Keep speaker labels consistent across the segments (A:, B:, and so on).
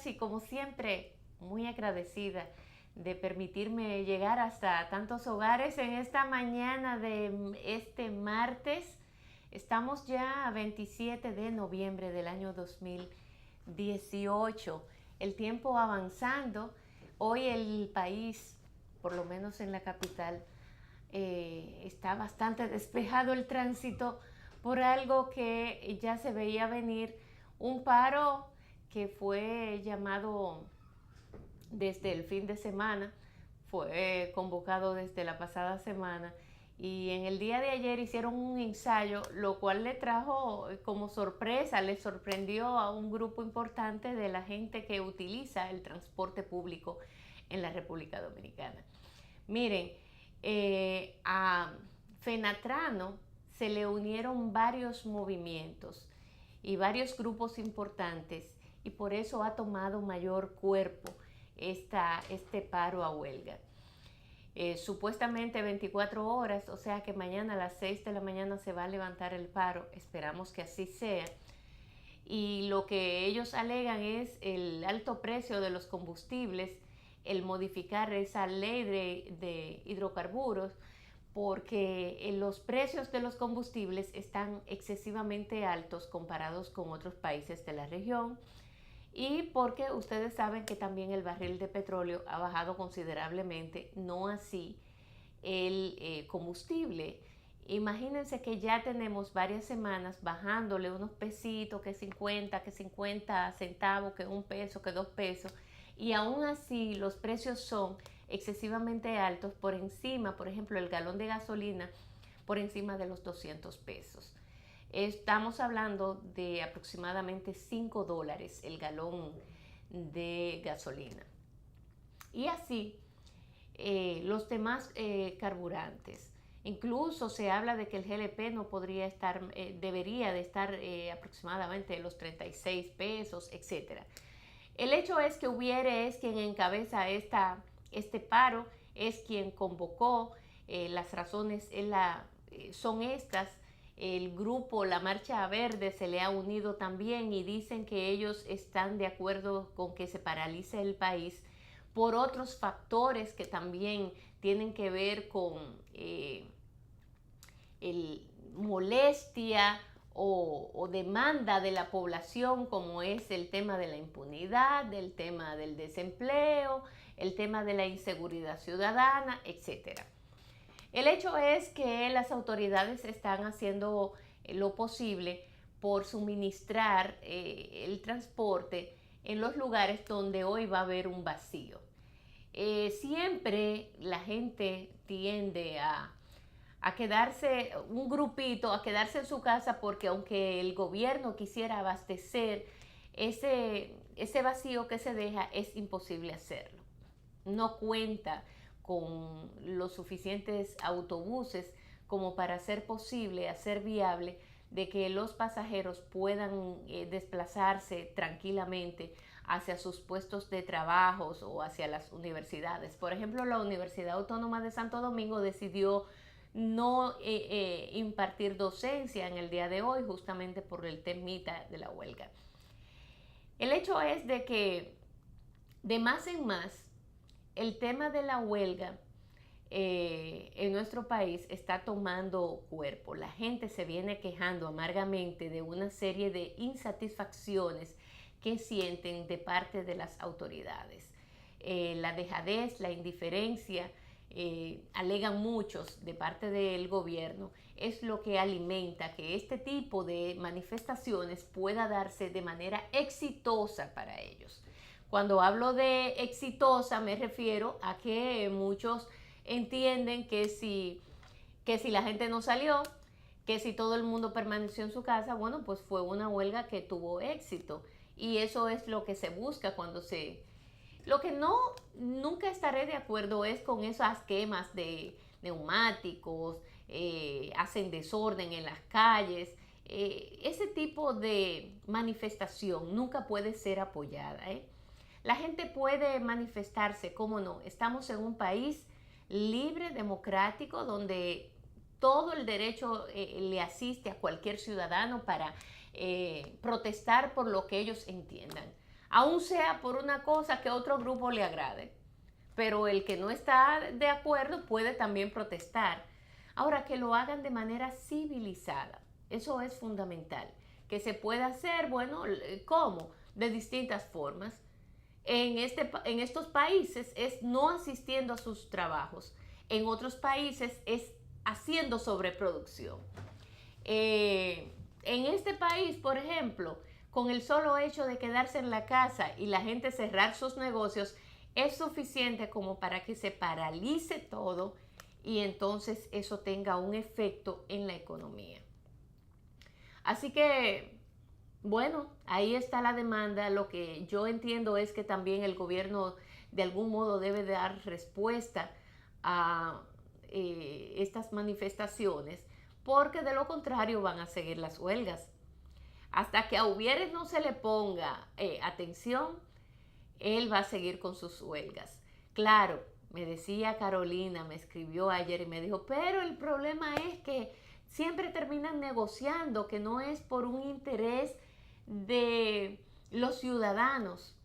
A: y como siempre, muy agradecida de permitirme llegar hasta tantos hogares en esta mañana de este martes. Estamos ya a 27 de noviembre del año 2018. El tiempo avanzando. Hoy el país, por lo menos en la capital, está bastante despejado el tránsito por algo que ya se veía venir, un paro que fue llamado desde el fin de semana, fue convocado desde la pasada semana y en el día de ayer hicieron un ensayo, lo cual le trajo como sorpresa, le sorprendió a un grupo importante de la gente que utiliza el transporte público en la República Dominicana. Miren, a Fenatrano se le unieron varios movimientos y varios grupos importantes y por eso ha tomado mayor cuerpo este paro a huelga. Supuestamente 24 horas, o sea que mañana a las 6 de la mañana se va a levantar el paro, esperamos que así sea. Y lo que ellos alegan es el alto precio de los combustibles, el modificar esa ley de hidrocarburos, porque los precios de los combustibles están excesivamente altos comparados con otros países de la región y porque ustedes saben que también el barril de petróleo ha bajado considerablemente, no así el combustible. Imagínense que ya tenemos varias semanas bajándole unos pesitos, que 50 centavos, que 1 peso, que 2 pesos, y aún así los precios son excesivamente altos, por encima, por ejemplo, el galón de gasolina por encima de los 200 pesos. Estamos hablando de aproximadamente $5 el galón de gasolina. Y así los demás carburantes. Incluso se habla de que el GLP no podría estar, debería de estar aproximadamente los 36 pesos, etc. El hecho es que Hubiere es quien encabeza este paro, es quien convocó, las razones son estas. El grupo La Marcha Verde se le ha unido también y dicen que ellos están de acuerdo con que se paralice el país por otros factores que también tienen que ver con molestia o demanda de la población, como es el tema de la impunidad, el tema del desempleo, el tema de la inseguridad ciudadana, etc. El hecho es que las autoridades están haciendo lo posible por suministrar el transporte en los lugares donde hoy va a haber un vacío. Siempre la gente tiende a quedarse, un grupito, a quedarse en su casa porque aunque el gobierno quisiera abastecer ese vacío que se deja, es imposible hacerlo. No cuenta con los suficientes autobuses como para hacer posible, hacer viable de que los pasajeros puedan desplazarse tranquilamente hacia sus puestos de trabajo o hacia las universidades. Por ejemplo, la Universidad Autónoma de Santo Domingo decidió no impartir docencia en el día de hoy justamente por el temita de la huelga. El hecho es de que de más en más el tema de la huelga en nuestro país está tomando cuerpo. La gente se viene quejando amargamente de una serie de insatisfacciones que sienten de parte de las autoridades. La dejadez, la indiferencia, alegan muchos de parte del gobierno, es lo que alimenta que este tipo de manifestaciones pueda darse de manera exitosa para ellos. Cuando hablo de exitosa me refiero a que muchos entienden que si la gente no salió, que si todo el mundo permaneció en su casa, bueno, pues fue una huelga que tuvo éxito. Y eso es lo que se busca cuando se... Lo que nunca estaré de acuerdo es con esas quemas de neumáticos, hacen desorden en las calles. Ese tipo de manifestación nunca puede ser apoyada. La gente puede manifestarse, cómo no. Estamos en un país libre, democrático, donde todo el derecho le asiste a cualquier ciudadano para protestar por lo que ellos entiendan. aun sea por una cosa que a otro grupo le agrade. Pero el que no está de acuerdo puede también protestar. Ahora, que lo hagan de manera civilizada, eso es fundamental. Que se pueda hacer, bueno, ¿cómo? De distintas formas. En estos países es no asistiendo a sus trabajos. En otros países es haciendo sobreproducción. En este país, por ejemplo, con el solo hecho de quedarse en la casa y la gente cerrar sus negocios, es suficiente como para que se paralice todo y entonces eso tenga un efecto en la economía. Así que, bueno, ahí está la demanda. Lo que yo entiendo es que también el gobierno de algún modo debe dar respuesta a estas manifestaciones, porque de lo contrario van a seguir las huelgas. Hasta que a Hubieres no se le ponga atención, él va a seguir con sus huelgas. Claro, me decía Carolina, me escribió ayer y me dijo, pero el problema es que siempre terminan negociando, que no es por un interés de los ciudadanos,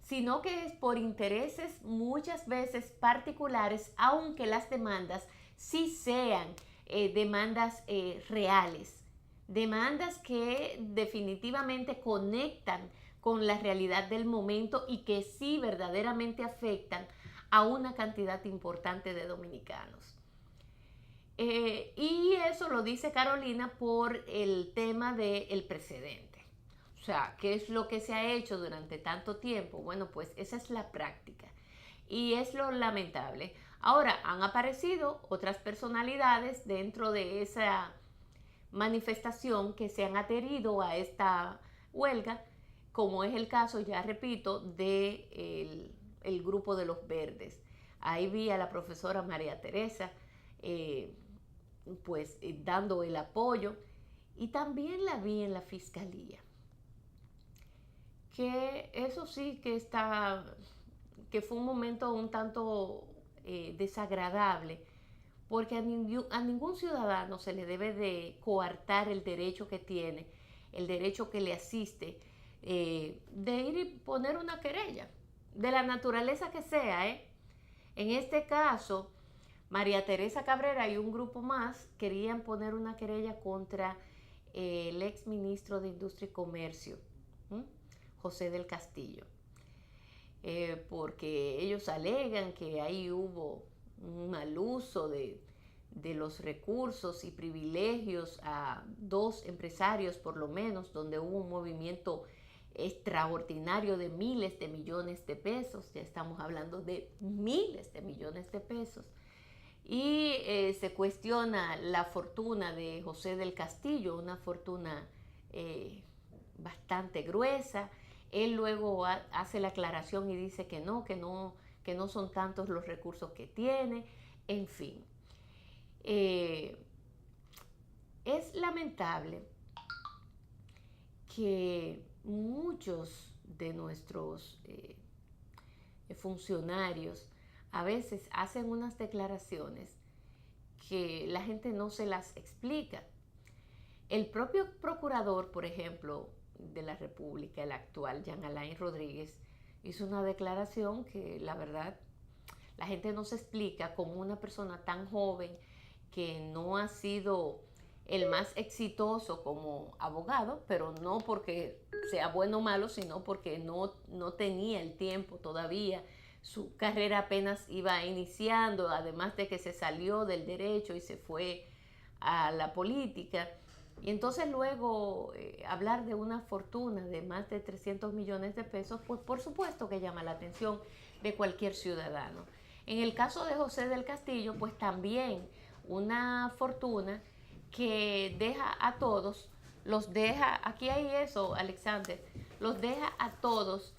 A: sino que es por intereses muchas veces particulares, aunque las demandas sí sean demandas reales, demandas que definitivamente conectan con la realidad del momento y que sí verdaderamente afectan a una cantidad importante de dominicanos. Y eso lo dice Carolina por el tema del precedente. O sea, ¿qué es lo que se ha hecho durante tanto tiempo? Bueno, pues esa es la práctica. Y es lo lamentable. Ahora, han aparecido otras personalidades dentro de esa manifestación que se han adherido a esta huelga, como es el caso, ya repito, de el grupo de los verdes. Ahí vi a la profesora María Teresa dando el apoyo, y también la vi en la fiscalía, que eso sí que fue un momento un tanto desagradable, porque a ningún ciudadano se le debe de coartar el derecho que tiene, el derecho que le asiste, de ir y poner una querella, de la naturaleza que sea. En este caso, María Teresa Cabrera y un grupo más querían poner una querella contra el ex ministro de Industria y Comercio, ¿m? José del Castillo, porque ellos alegan que ahí hubo un mal uso de los recursos y privilegios a dos empresarios por lo menos, donde hubo un movimiento extraordinario de miles de millones de pesos. Ya estamos hablando de miles de millones de pesos. Y se cuestiona la fortuna de José del Castillo, una fortuna bastante gruesa. Él luego hace la aclaración y dice que no son tantos los recursos que tiene. En fin, es lamentable que muchos de nuestros funcionarios a veces hacen unas declaraciones que la gente no se las explica. El propio procurador, por ejemplo, de la República, el actual, Jean Alain Rodríguez, hizo una declaración que la verdad la gente no se explica, como una persona tan joven que no ha sido el más exitoso como abogado, pero no porque sea bueno o malo, sino porque no tenía el tiempo todavía. Su carrera apenas iba iniciando, además de que se salió del derecho y se fue a la política. Y entonces luego hablar de una fortuna de más de 300 millones de pesos, pues por supuesto que llama la atención de cualquier ciudadano. En el caso de José del Castillo, pues también una fortuna que deja a todos, los deja, aquí hay eso, Alexander, los deja a todos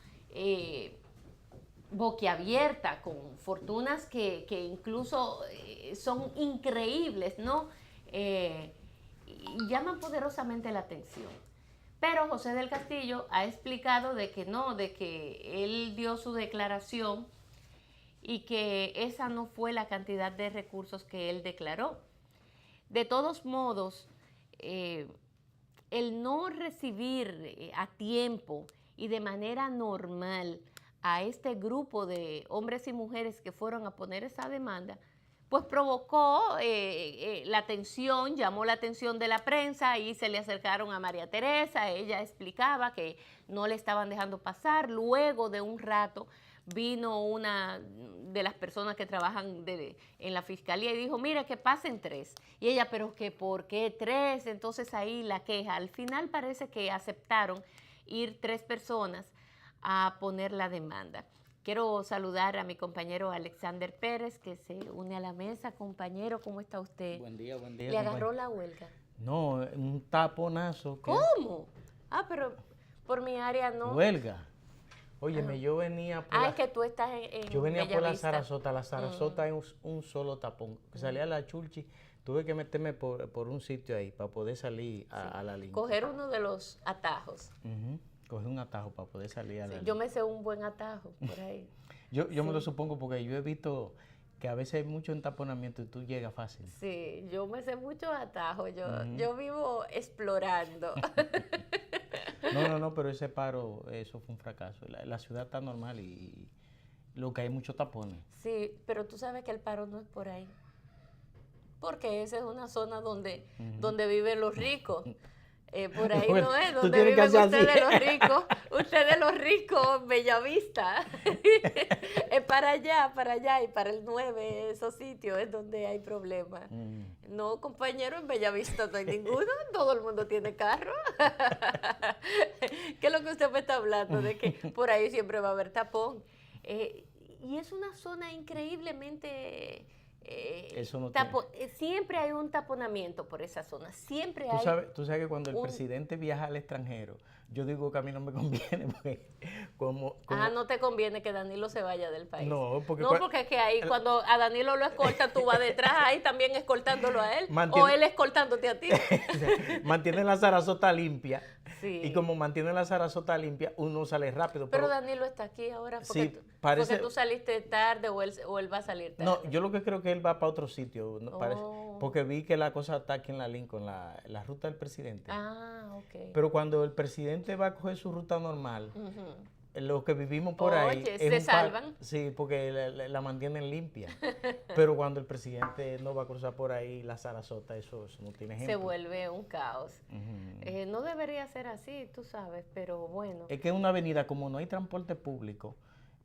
A: boquiabierta, con fortunas que incluso son increíbles, ¿no? Y llaman poderosamente la atención. Pero José del Castillo ha explicado de que no, de que él dio su declaración y que esa no fue la cantidad de recursos que él declaró. De todos modos, el no recibir a tiempo y de manera normal a este grupo de hombres y mujeres que fueron a poner esa demanda, pues provocó la atención, llamó la atención de la prensa y se le acercaron a María Teresa. Ella explicaba que no le estaban dejando pasar. Luego de un rato vino una de las personas que trabajan en la fiscalía y dijo, mire, que pasen 3. Y ella, pero que ¿por qué 3? Entonces ahí la queja. Al final parece que aceptaron ir 3 personas a poner la demanda. Quiero saludar a mi compañero Alexander Pérez, que se une a la mesa. Compañero, ¿cómo está usted?
B: Buen día,
A: ¿Le agarró la huelga?
B: No, un taponazo.
A: ¿Cómo? Ah, pero por mi área no.
B: Huelga. Óyeme, yo venía por
A: es que tú estás en
B: yo venía por la
A: Bellavista.
B: Sarasota. La Sarasota es un solo tapón. Salía a la Churchi, tuve que meterme por un sitio ahí para poder salir a la línea.
A: Coger uno de los atajos.
B: Cogí un atajo para poder salir a la línea.
A: Yo me sé un buen atajo por ahí.
B: Yo me lo supongo porque yo he visto que a veces hay mucho entaponamiento y tú llegas fácil.
A: Sí, yo me sé muchos atajos. Yo vivo explorando.
B: No, pero ese paro, eso fue un fracaso. La ciudad está normal y lo que hay muchos tapones.
A: Sí, pero tú sabes que el paro no es por ahí. Porque esa es una zona donde viven los ricos. Por ahí bueno, no es donde viven ustedes los ricos. Ustedes los ricos, Bellavista. Es para allá y para el 9, esos sitios es donde hay problemas. No, compañero, en Bellavista no hay ninguno. Todo el mundo tiene carro. ¿Qué es lo que usted me está hablando? De que por ahí siempre va a haber tapón. Y es una zona increíblemente...
B: Eso no
A: siempre hay un taponamiento por esa zona, siempre
B: hay. Tú sabes que cuando el presidente viaja al extranjero, yo digo que a mí no me conviene porque
A: no te conviene que Danilo se vaya del país.
B: No, porque
A: es que ahí cuando a Danilo lo escoltan, tú vas detrás ahí también escoltándolo a él, o él escoltándote a ti.
B: Mantiene la Sarasota limpia.
A: Sí.
B: Y como mantiene la Sarasota limpia, uno sale rápido.
A: Pero Danilo está aquí ahora porque, porque tú saliste tarde o él va a salir tarde.
B: No, yo lo que creo que él va para otro sitio, porque vi que la cosa está aquí en la Lincoln, la ruta del presidente.
A: Ok.
B: Pero cuando el presidente va a coger su ruta normal, los que vivimos por ahí...
A: se salvan.
B: Sí, porque la mantienen limpia. Pero cuando el presidente no va a cruzar por ahí la Sarasota, eso no tiene ejemplo.
A: Se vuelve un caos. No debería ser así, tú sabes, pero bueno.
B: Es que en una avenida, como no hay transporte público,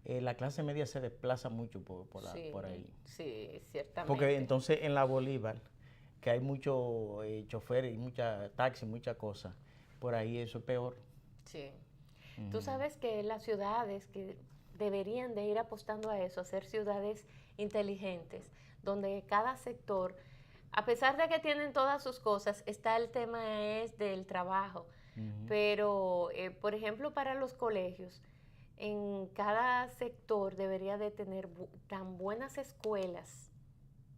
B: la clase media se desplaza mucho por ahí.
A: Sí, ciertamente.
B: Porque entonces en la Bolívar, que hay muchos choferes y mucha taxi, muchas cosas, por ahí eso es peor.
A: Sí. Tú sabes que las ciudades que deberían de ir apostando a eso, a ser ciudades inteligentes, donde cada sector, a pesar de que tienen todas sus cosas, está el tema es del trabajo. Pero, por ejemplo, para los colegios, en cada sector debería de tener tan buenas escuelas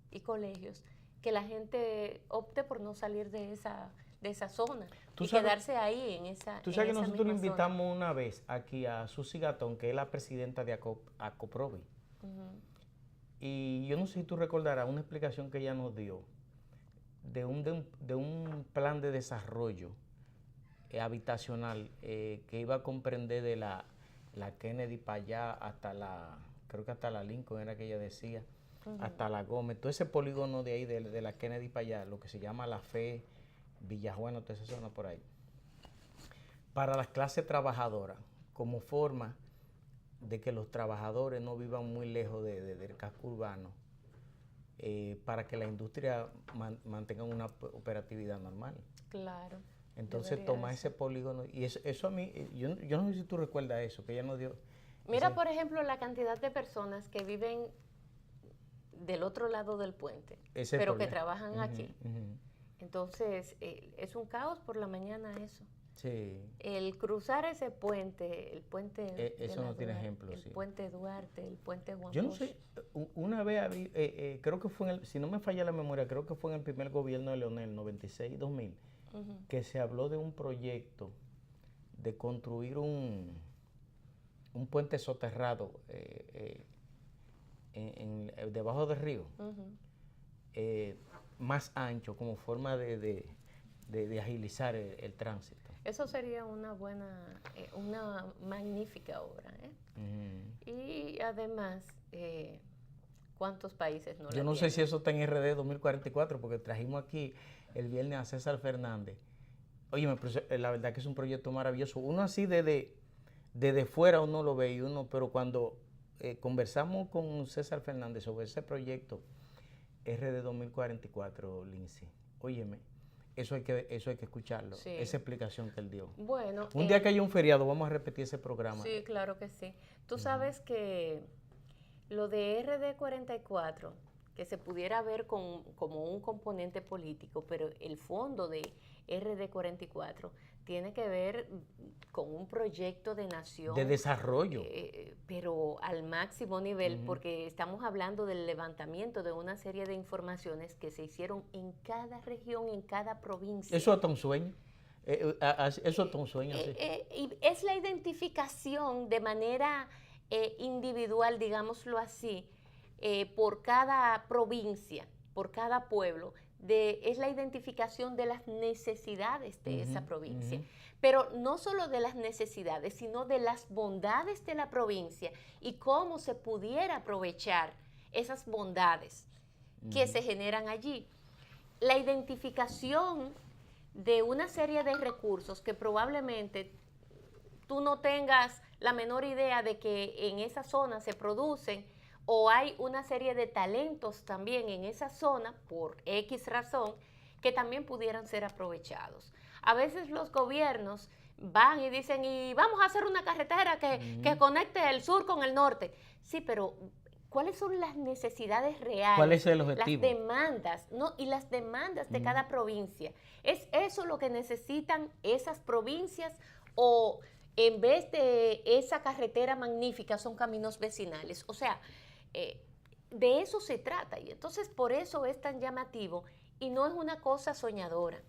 A: y colegios que la gente opte por no salir de esa zona y quedarse ahí en esa.
B: Tú sabes que nosotros le invitamos una vez aquí a Susi Gatón, que es la presidenta de ACOPROVI. Y yo no sé si tú recordarás una explicación que ella nos dio de un plan de desarrollo habitacional que iba a comprender de la Kennedy para allá hasta creo que hasta la Lincoln era que ella decía, hasta la Gómez, todo ese polígono de ahí, de la Kennedy para allá, lo que se llama La Fe, Villajuana, toda esa zona por ahí, para las clases trabajadoras, como forma de que los trabajadores no vivan muy lejos del casco urbano, para que la industria mantenga una operatividad normal.
A: Claro.
B: Entonces toma ese polígono, y eso a mí, yo no sé si tú recuerdas eso, que ella nos dio.
A: Mira, por ejemplo, la cantidad de personas que viven del otro lado del puente, pero que trabajan aquí. Entonces, es un caos por la mañana eso.
B: Sí.
A: El cruzar ese puente, el puente...
B: eso no tiene ejemplo,
A: el puente Duarte, el puente Juan
B: Yo no
A: Bosch.
B: sé, una vez, creo que fue si no me falla la memoria, creo que fue en el primer gobierno de Leonel, 96-2000, que se habló de un proyecto de construir un puente soterrado debajo del río, más ancho, como forma de agilizar el tránsito.
A: Eso sería una buena, una magnífica obra, ¿eh? Y además, ¿cuántos países no
B: Yo
A: la
B: no sé
A: tienen?
B: si eso está en RD 2044, porque trajimos aquí el viernes a César Fernández. Oye, la verdad que es un proyecto maravilloso. Uno así desde fuera uno lo ve y uno, pero cuando conversamos con César Fernández sobre ese proyecto RD 2044, Lindsay, óyeme, eso hay que escucharlo,
A: Sí.
B: esa explicación que él dio.
A: Bueno,
B: Un día que haya un feriado, vamos a repetir ese programa.
A: sí, claro que sí. Tú sabes que lo de RD44, que se pudiera ver como un componente político, pero el fondo de RD44 tiene que ver con un proyecto de nación.
B: De desarrollo.
A: Pero al máximo nivel, porque estamos hablando del levantamiento de una serie de informaciones que se hicieron en cada región, en cada provincia.
B: Eso hasta un sueño. Eso hasta un sueño, sí.
A: Y es la identificación de manera individual, digámoslo así, por cada provincia, por cada pueblo, es la identificación de las necesidades de esa provincia. Pero no solo de las necesidades, sino de las bondades de la provincia y cómo se pudiera aprovechar esas bondades que se generan allí. La identificación de una serie de recursos que probablemente tú no tengas la menor idea de que en esa zona se producen, o hay una serie de talentos también en esa zona, por X razón, que también pudieran ser aprovechados. A veces los gobiernos van y dicen, y vamos a hacer una carretera que conecte el sur con el norte. Sí, pero ¿cuáles son las necesidades reales?
B: ¿Cuál es el objetivo?
A: Las demandas, ¿no? Y las demandas de cada provincia. ¿Es eso lo que necesitan esas provincias, o en vez de esa carretera magnífica son caminos vecinales? O sea, de eso se trata, y entonces por eso es tan llamativo, y no es una cosa soñadora,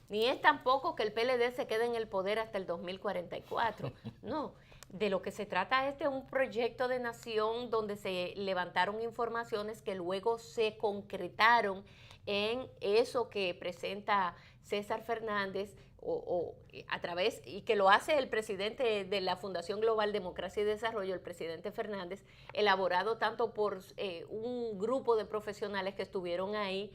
A: ni es tampoco que el PLD se quede en el poder hasta el 2044, no. De lo que se trata es de un proyecto de nación donde se levantaron informaciones que luego se concretaron en eso que presenta César Fernández, o a través, y que lo hace el presidente de la Fundación Global Democracia y Desarrollo, el presidente Fernández, elaborado tanto por un grupo de profesionales que estuvieron ahí,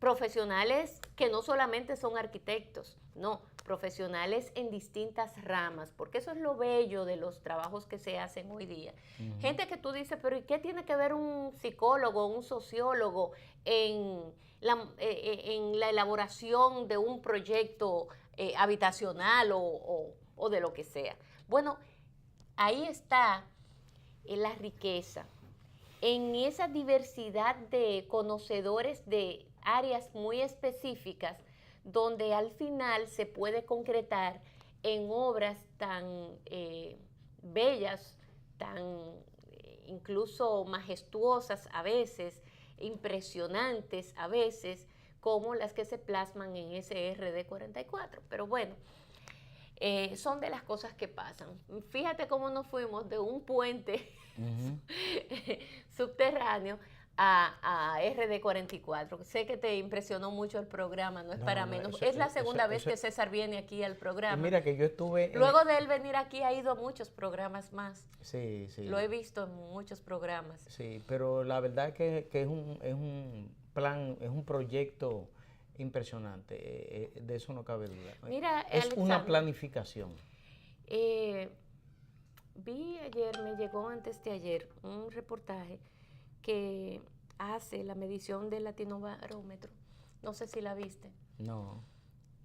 A: profesionales que no solamente son arquitectos, no, profesionales en distintas ramas, porque eso es lo bello de los trabajos que se hacen hoy día. Gente que tú dices, pero ¿y qué tiene que ver un psicólogo, un sociólogo en la elaboración de un proyecto habitacional o de lo que sea? Bueno, ahí está la riqueza, en esa diversidad de conocedores de áreas muy específicas, donde al final se puede concretar en obras tan bellas, tan incluso majestuosas a veces, impresionantes a veces, como las que se plasman en ese RD44. Pero bueno, son de las cosas que pasan. Fíjate cómo nos fuimos de un puente subterráneo a RD44. Sé que te impresionó mucho el programa, no es para menos. Es la segunda vez que César viene aquí al programa.
B: Mira que yo estuve...
A: Luego de él venir aquí ha ido a muchos programas más.
B: Sí, sí.
A: Lo he visto en muchos programas.
B: Sí, pero la verdad que es un plan, es un proyecto impresionante, de eso no cabe duda.
A: Mira,
B: es
A: Alexander,
B: una planificación.
A: Vi ayer, me llegó antes de ayer, un reportaje que hace la medición del Latinobarómetro. No sé si la viste.
B: No.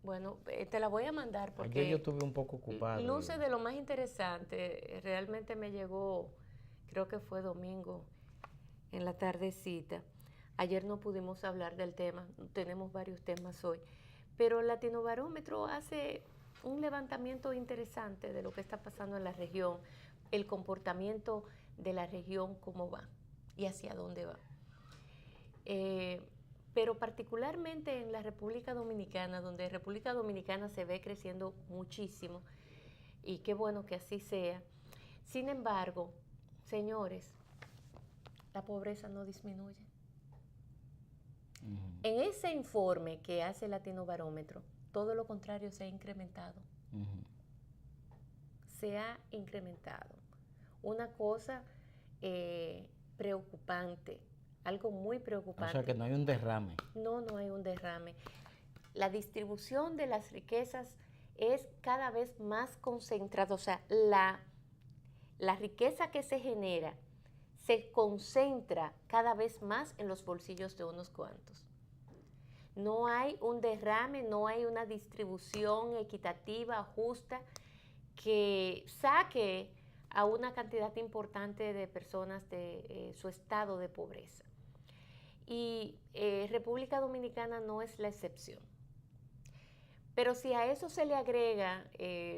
A: Bueno, te la voy a mandar porque
B: ayer yo estuve un poco ocupado.
A: Luce de lo más interesante. Realmente me llegó, creo que fue domingo, en la tardecita. Ayer no pudimos hablar del tema, tenemos varios temas hoy, pero el Latinobarómetro hace un levantamiento interesante de lo que está pasando en la región, el comportamiento de la región, cómo va y hacia dónde va. Pero particularmente en la República Dominicana, donde República Dominicana se ve creciendo muchísimo, y qué bueno que así sea. Sin embargo, señores, la pobreza no disminuye. En ese informe que hace el Latinobarómetro, todo lo contrario se ha incrementado. se ha incrementado. Una cosa preocupante, algo muy preocupante.
B: O sea que no hay un derrame.
A: No, no hay un derrame. La distribución de las riquezas es cada vez más concentrada, o sea, la riqueza que se genera se concentra cada vez más en los bolsillos de unos cuantos. No hay un derrame, no hay una distribución equitativa, justa, que saque a una cantidad importante de personas de su estado de pobreza. Y República Dominicana no es la excepción. Pero si a eso se le agrega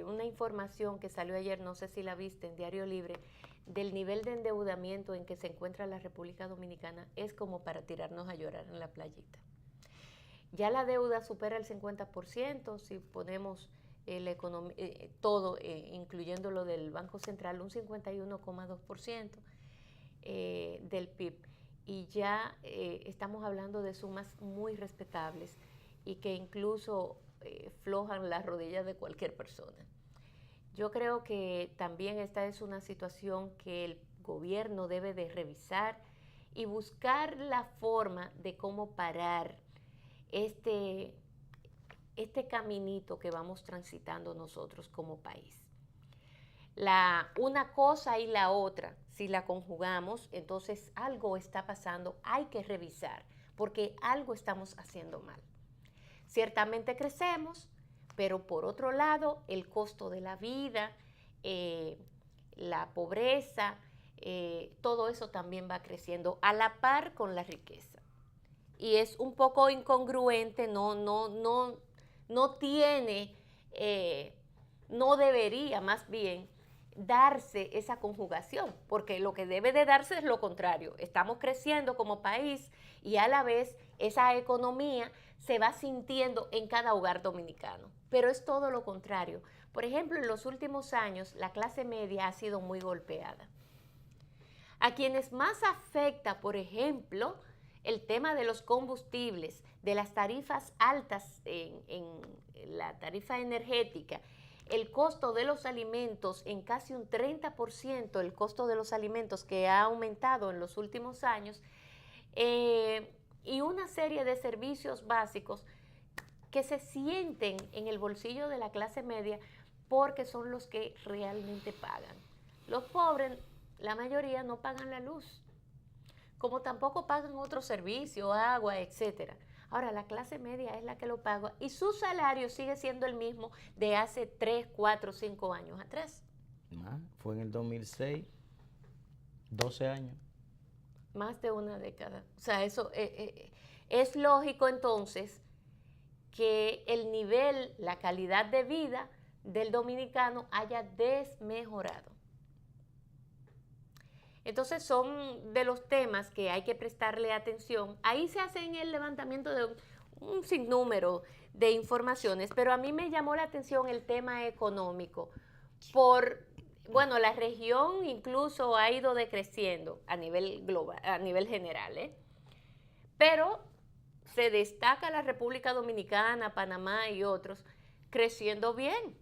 A: una información que salió ayer, no sé si la viste en Diario Libre, del nivel de endeudamiento en que se encuentra la República Dominicana, es como para tirarnos a llorar en la playita. Ya la deuda supera el 50%, si ponemos todo, incluyendo lo del Banco Central, un 51,2% del PIB. Y ya estamos hablando de sumas muy respetables y que incluso flojan las rodillas de cualquier persona. Yo creo que también esta es una situación que el gobierno debe de revisar y buscar la forma de cómo parar este caminito que vamos transitando nosotros como país. Una cosa y la otra, si la conjugamos, entonces algo está pasando, hay que revisar, porque algo estamos haciendo mal. Ciertamente crecemos, pero por otro lado, el costo de la vida, la pobreza, todo eso también va creciendo a la par con la riqueza. Y es un poco incongruente, no tiene, no debería más bien darse esa conjugación, porque lo que debe de darse es lo contrario. Estamos creciendo como país y a la vez esa economía se va sintiendo en cada hogar dominicano, pero es todo lo contrario. Por ejemplo, en los últimos años la clase media ha sido muy golpeada. A quienes más afecta, por ejemplo, el tema de los combustibles, de las tarifas altas en la tarifa energética, el costo de los alimentos en casi un 30%, el costo de los alimentos que ha aumentado en los últimos años, y una serie de servicios básicos que se sienten en el bolsillo de la clase media porque son los que realmente pagan. Los pobres, la mayoría, no pagan la luz, como tampoco pagan otros servicios, agua, etcétera. Ahora, la clase media es la que lo paga y su salario sigue siendo el mismo de hace 3, 4, 5 años atrás.
B: Fue en el 2006, 12 años.
A: Más de una década. O sea, eso es lógico entonces que el nivel, la calidad de vida del dominicano haya desmejorado. Entonces son de los temas que hay que prestarle atención. Ahí se hace en el levantamiento de un sinnúmero de informaciones, pero a mí me llamó la atención el tema económico. Bueno, la región incluso ha ido decreciendo a nivel global, a nivel general, pero se destaca la República Dominicana, Panamá y otros creciendo bien.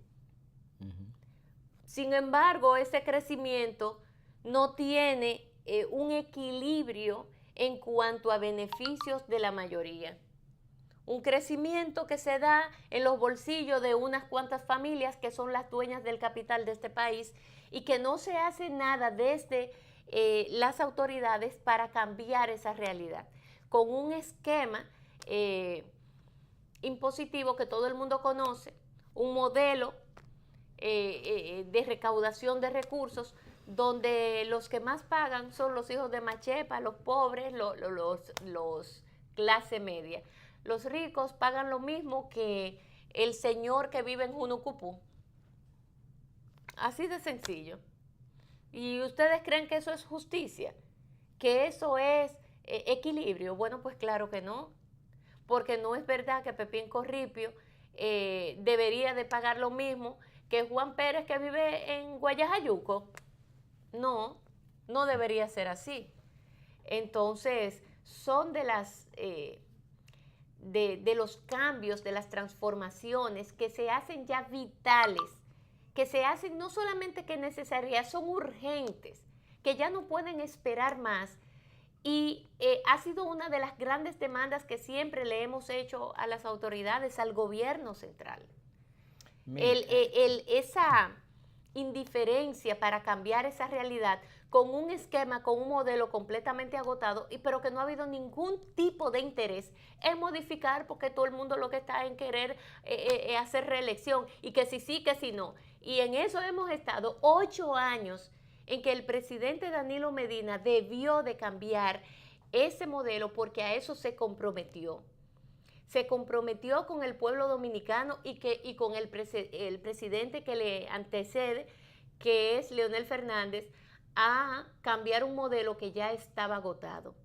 A: Sin embargo, ese crecimiento no tiene un equilibrio en cuanto a beneficios de la mayoría. Un crecimiento que se da en los bolsillos de unas cuantas familias que son las dueñas del capital de este país y que no se hace nada desde las autoridades para cambiar esa realidad. Con un esquema impositivo que todo el mundo conoce, un modelo de recaudación de recursos donde los que más pagan son los hijos de Machepa, los pobres, los clase media. Los ricos pagan lo mismo que el señor que vive en Junucupú. Así de sencillo. ¿Y ustedes creen que eso es justicia? ¿Que eso es equilibrio? Bueno, pues claro que no. Porque no es verdad que Pepín Corripio debería de pagar lo mismo que Juan Pérez que vive en Guayajayuco. No, no debería ser así. Entonces, son de de los cambios, de las transformaciones que se hacen ya vitales, que se hacen no solamente que necesarias, son urgentes, que ya no pueden esperar más. Y ha sido una de las grandes demandas que siempre le hemos hecho a las autoridades, al gobierno central. Esa indiferencia para cambiar esa realidad con un esquema, con un modelo completamente agotado, pero que no ha habido ningún tipo de interés en modificar, porque todo el mundo lo que está en querer hacer reelección, y que si sí, que si no. Y en eso hemos estado 8 años en que el presidente Danilo Medina debió de cambiar ese modelo porque a eso se comprometió. Se comprometió con el pueblo dominicano y con el presidente que le antecede, que es Leonel Fernández, a cambiar un modelo que ya estaba agotado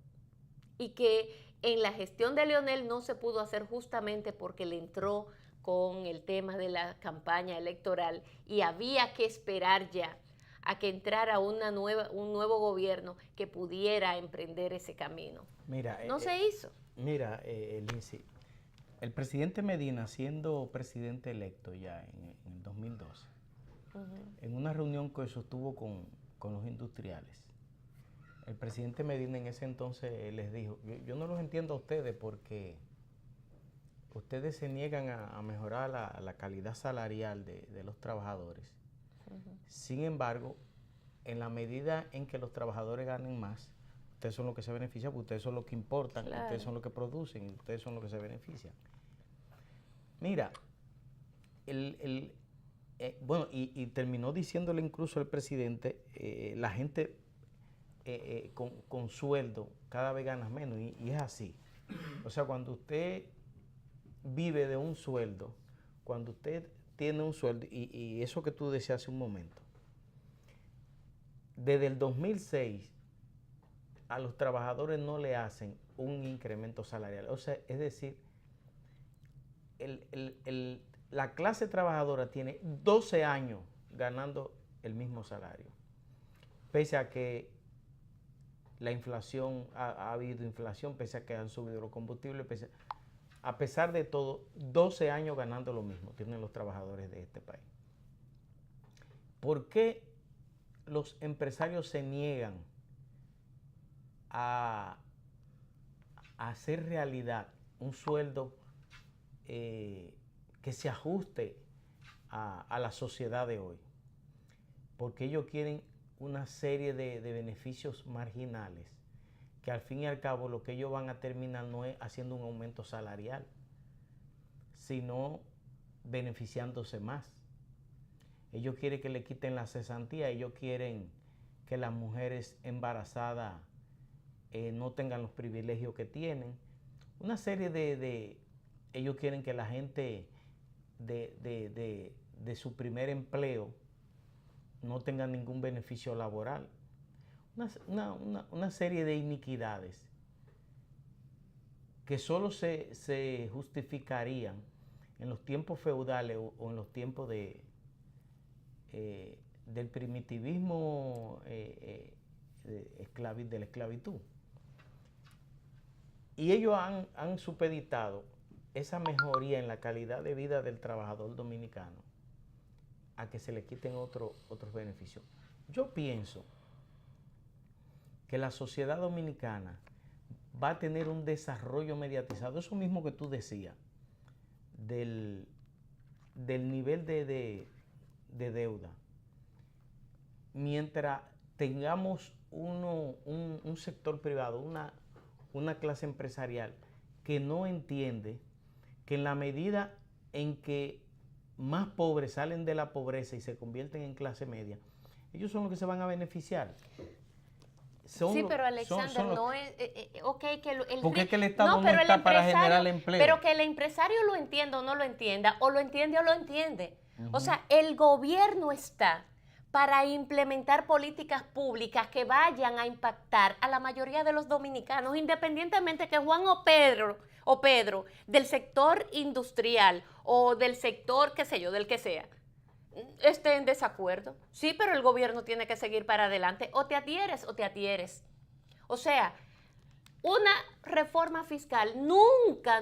A: y que en la gestión de Leonel no se pudo hacer justamente porque le entró con el tema de la campaña electoral y había que esperar ya a que entrara un nuevo gobierno que pudiera emprender ese camino.
B: Mira,
A: no se hizo.
B: Mira, Lindsay, el presidente Medina, siendo presidente electo ya en el 2012, en una reunión que sostuvo con los industriales, el presidente Medina en ese entonces les dijo, yo no los entiendo a ustedes porque ustedes se niegan a mejorar la calidad salarial de los trabajadores. Sin embargo, en la medida en que los trabajadores ganen más, ustedes son los que se benefician, porque ustedes son los que importan, claro. Ustedes son los que producen, y ustedes son los que se benefician. Mira, bueno, y terminó diciéndole incluso el presidente, la gente con sueldo cada vez gana menos, y es así. O sea, cuando usted vive de un sueldo, cuando usted tiene un sueldo, y eso que tú decías hace un momento, desde el 2006 a los trabajadores no le hacen un incremento salarial. O sea, es decir, la clase trabajadora tiene 12 años ganando el mismo salario, pese a que la inflación, ha habido inflación, pese a que han subido los combustibles, a pesar de todo, 12 años ganando lo mismo tienen los trabajadores de este país. ¿Por qué los empresarios se niegan a hacer realidad un sueldo que se ajuste a la sociedad de hoy? Porque ellos quieren una serie de beneficios marginales que al fin y al cabo lo que ellos van a terminar no es haciendo un aumento salarial, sino beneficiándose más. Ellos quieren que le quiten la cesantía, ellos quieren que las mujeres embarazadas no tengan los privilegios que tienen. Una serie ellos quieren que la gente de su primer empleo no tenga ningún beneficio laboral. Una serie de iniquidades que solo se justificarían en los tiempos feudales o en los tiempos del primitivismo de la esclavitud. Y ellos han supeditado esa mejoría en la calidad de vida del trabajador dominicano a que se le quiten otros beneficios. Yo pienso que la sociedad dominicana va a tener un desarrollo mediatizado, eso mismo que tú decías, del nivel de deuda, mientras tengamos un sector privado, una clase empresarial que no entiende que en la medida en que más pobres salen de la pobreza y se convierten en clase media, ellos son los que se van a beneficiar.
A: Sí, pero Alexander, no es... okay, que
B: porque es que el Estado no está para generar empleo.
A: Pero que el empresario lo entienda o no lo entienda, o lo entiende o lo entiende. O sea, el gobierno está para implementar políticas públicas que vayan a impactar a la mayoría de los dominicanos, independientemente que Juan o Pedro del sector industrial o del sector, qué sé yo, del que sea, esté en desacuerdo. Sí, pero el gobierno tiene que seguir para adelante. O te adhieres o te adhieres. O sea, una reforma fiscal nunca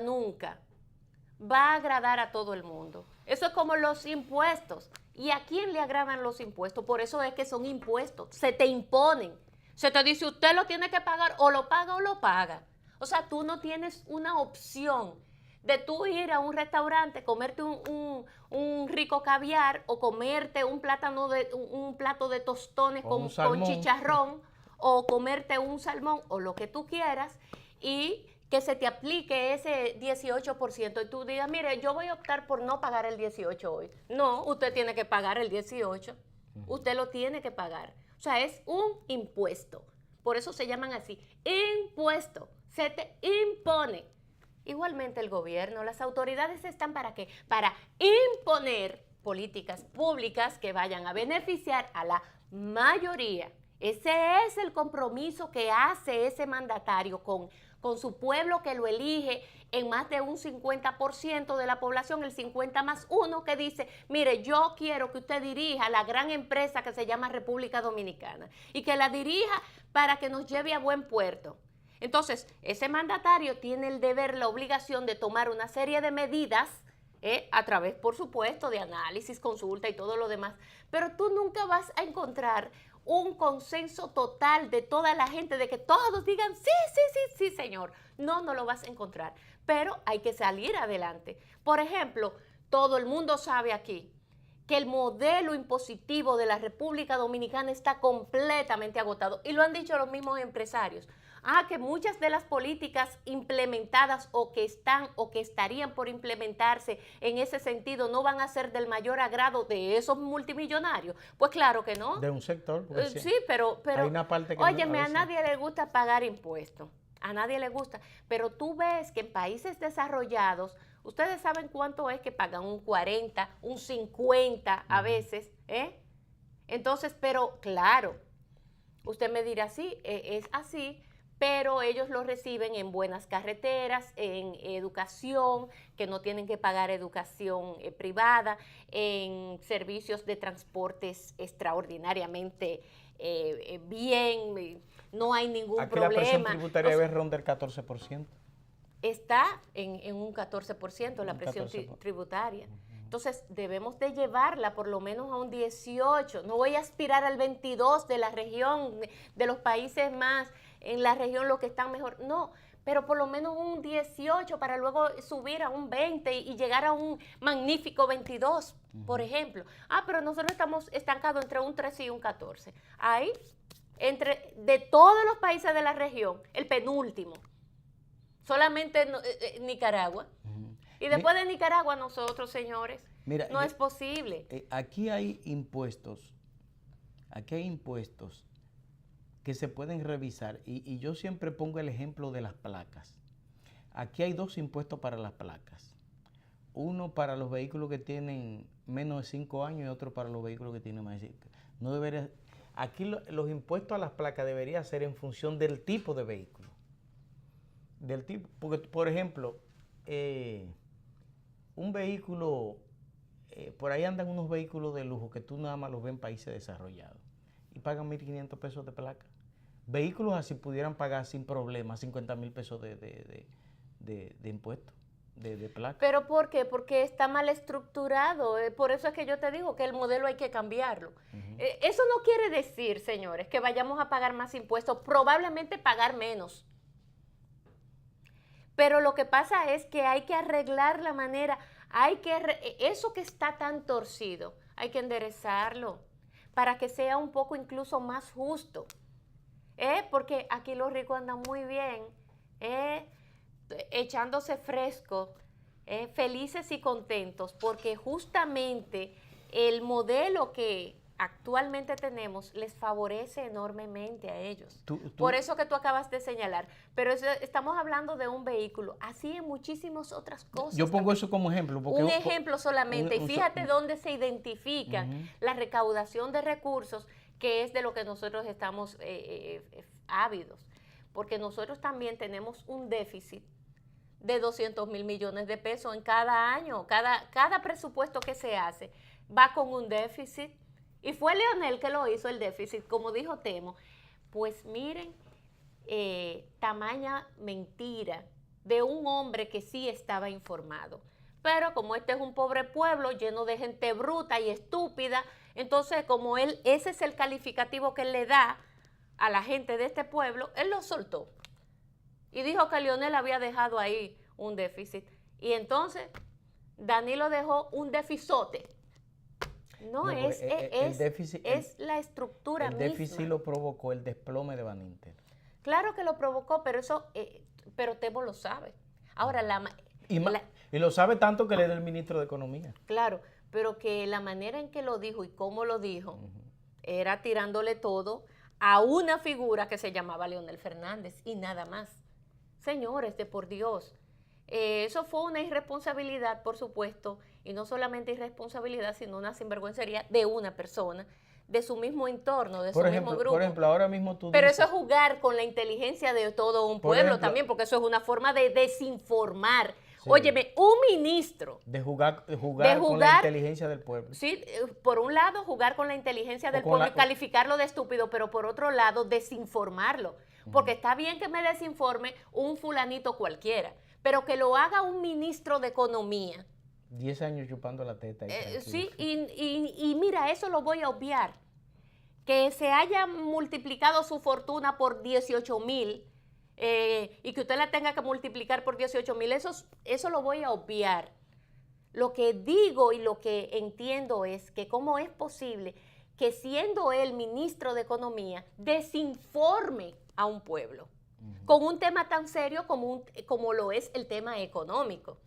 A: va a agradar a todo el mundo. Eso es como los impuestos. ¿Y a quién le agradan los impuestos? Por eso es que son impuestos, se te imponen. Se te dice, usted lo tiene que pagar, o lo paga o lo paga. O sea, tú no tienes una opción de tú ir a un restaurante, comerte un rico caviar o comerte un plato de tostones con chicharrón o comerte un salmón o lo que tú quieras y que se te aplique ese 18% y tú digas, mire, yo voy a optar por no pagar el 18 hoy. No, usted tiene que pagar el 18. Usted lo tiene que pagar. O sea, es un impuesto. Por eso se llaman así, impuesto. Se te impone. Igualmente el gobierno, las autoridades están ¿para qué? Para imponer políticas públicas que vayan a beneficiar a la mayoría. Ese es el compromiso que hace ese mandatario con su pueblo que lo elige en más de un 50% de la población, el 50 más 1, que dice, mire, yo quiero que usted dirija la gran empresa que se llama República Dominicana y que la dirija para que nos lleve a buen puerto. Entonces, ese mandatario tiene el deber, la obligación de tomar una serie de medidas, a través, por supuesto, de análisis, consulta y todo lo demás, pero tú nunca vas a encontrar un consenso total de toda la gente, de que todos digan, sí, señor. No lo vas a encontrar, pero hay que salir adelante. Por ejemplo, todo el mundo sabe aquí que el modelo impositivo de la República Dominicana está completamente agotado, y lo han dicho los mismos empresarios. Que muchas de las políticas implementadas o que están o que estarían por implementarse en ese sentido no van a ser del mayor agrado de esos multimillonarios. Pues claro que no.
B: De un sector.
A: Sí, pero
B: hay una parte que
A: óyeme, a nadie le gusta pagar impuestos. A nadie le gusta. Pero tú ves que en países desarrollados, ustedes saben cuánto es que pagan, un 40, un 50 a veces, Entonces, pero claro, usted me dirá, sí, es así, pero ellos lo reciben en buenas carreteras, en educación, que no tienen que pagar educación privada, en servicios de transportes extraordinariamente bien, no hay ningún problema.
B: Aquí la presión tributaria debe rondar el 14%.
A: Está en un 14% la presión tributaria. Entonces, debemos de llevarla por lo menos a un 18%. No voy a aspirar al 22% de la región, de los países más, en la región los que están mejor. No, pero por lo menos un 18% para luego subir a un 20% y llegar a un magnífico 22%, por ejemplo. Pero nosotros estamos estancados entre un 13% y un 14%. Ahí, de todos los países de la región, el penúltimo. Solamente Nicaragua. Y después de Nicaragua, nosotros, señores, mira, no es posible.
B: Aquí hay impuestos que se pueden revisar, y yo siempre pongo el ejemplo de las placas. Aquí hay 2 impuestos para las placas. Uno para los vehículos que tienen menos de 5 años y otro para los vehículos que tienen más de 5. No debería, aquí los impuestos a las placas deberían ser en función del tipo de vehículo. Del tipo, porque, por ejemplo, un vehículo, por ahí andan unos vehículos de lujo que tú nada más los ves en países desarrollados y pagan 1.500 pesos de placa. Vehículos así pudieran pagar sin problema 50.000 pesos de impuestos, de placa.
A: ¿Pero por qué? Porque está mal estructurado. Por eso es que yo te digo que el modelo hay que cambiarlo. Eso no quiere decir, señores, que vayamos a pagar más impuestos, probablemente pagar menos. Pero lo que pasa es que hay que arreglar la manera, eso que está tan torcido, hay que enderezarlo para que sea un poco incluso más justo. Porque aquí los ricos andan muy bien, echándose fresco, felices y contentos, porque justamente el modelo que actualmente tenemos les favorece enormemente a ellos. Por eso que tú acabas de señalar. Pero estamos hablando de un vehículo, así en muchísimas otras cosas.
B: Yo pongo eso como ejemplo.
A: Un ejemplo solamente. Y fíjate dónde se identifica la recaudación de recursos, que es de lo que nosotros estamos ávidos. Porque nosotros también tenemos un déficit de 200.000 millones de pesos en cada año. Cada presupuesto que se hace va con un déficit. Y fue Leonel que lo hizo el déficit, como dijo Temo. Pues miren, tamaña mentira de un hombre que sí estaba informado. Pero como este es un pobre pueblo lleno de gente bruta y estúpida, entonces como ese es el calificativo que él le da a la gente de este pueblo, él lo soltó. Y dijo que Leonel había dejado ahí un déficit. Y entonces Danilo dejó un deficizote. No, es la estructura misma.
B: El déficit lo provocó el desplome de Baninter.
A: Claro que lo provocó, pero pero Temo lo sabe. Ahora,
B: y lo sabe tanto que le da el ministro de Economía.
A: Claro, pero que la manera en que lo dijo y cómo lo dijo era tirándole todo a una figura que se llamaba Leonel Fernández y nada más. Señores, por Dios, eso fue una irresponsabilidad, por supuesto, y no solamente irresponsabilidad, sino una sinvergüencería de una persona, de su mismo entorno, de su mismo grupo.
B: Por ejemplo, ahora mismo tú
A: Pero
B: dices,
A: eso es jugar con la inteligencia de todo un pueblo también, porque eso es una forma de desinformar. Sí. Óyeme, un ministro.
B: De jugar con la inteligencia del pueblo.
A: Sí, por un lado, jugar con la inteligencia del pueblo y calificarlo de estúpido, pero por otro lado, desinformarlo. Porque está bien que me desinforme un fulanito cualquiera, pero que lo haga un ministro de Economía.
B: 10 años chupando la teta.
A: Sí, y mira, eso lo voy a obviar. Que se haya multiplicado su fortuna por 18,000 y que usted la tenga que multiplicar por 18,000, eso lo voy a obviar. Lo que digo y lo que entiendo es que cómo es posible que siendo él ministro de Economía desinforme a un pueblo con un tema tan serio como lo es el tema económico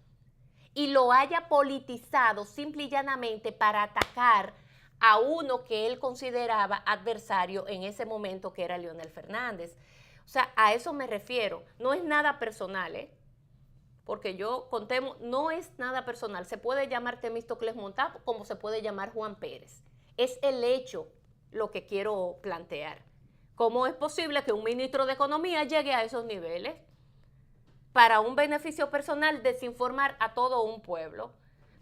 A: y lo haya politizado simple y llanamente para atacar a uno que él consideraba adversario en ese momento, que era Leonel Fernández. O sea, a eso me refiero. No es nada personal, porque yo con Temo no es nada personal. Se puede llamar Temístocles Montá como se puede llamar Juan Pérez. Es el hecho lo que quiero plantear. ¿Cómo es posible que un ministro de Economía llegue a esos niveles para un beneficio personal desinformar a todo un pueblo?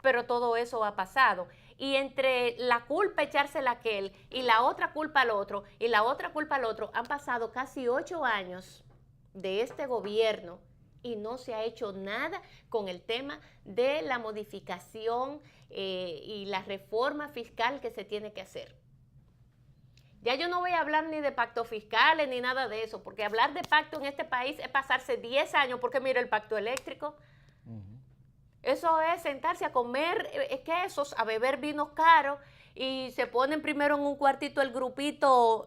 A: Pero todo eso ha pasado. Y entre la culpa echársela a aquel y la otra culpa al otro y la otra culpa al otro, han pasado casi 8 años de este gobierno y no se ha hecho nada con el tema de la modificación y la reforma fiscal que se tiene que hacer. Ya yo no voy a hablar ni de pactos fiscales ni nada de eso, porque hablar de pacto en este país es pasarse 10 años, porque mira el pacto eléctrico. Eso es sentarse a comer quesos, a beber vinos caros y se ponen primero en un cuartito el grupito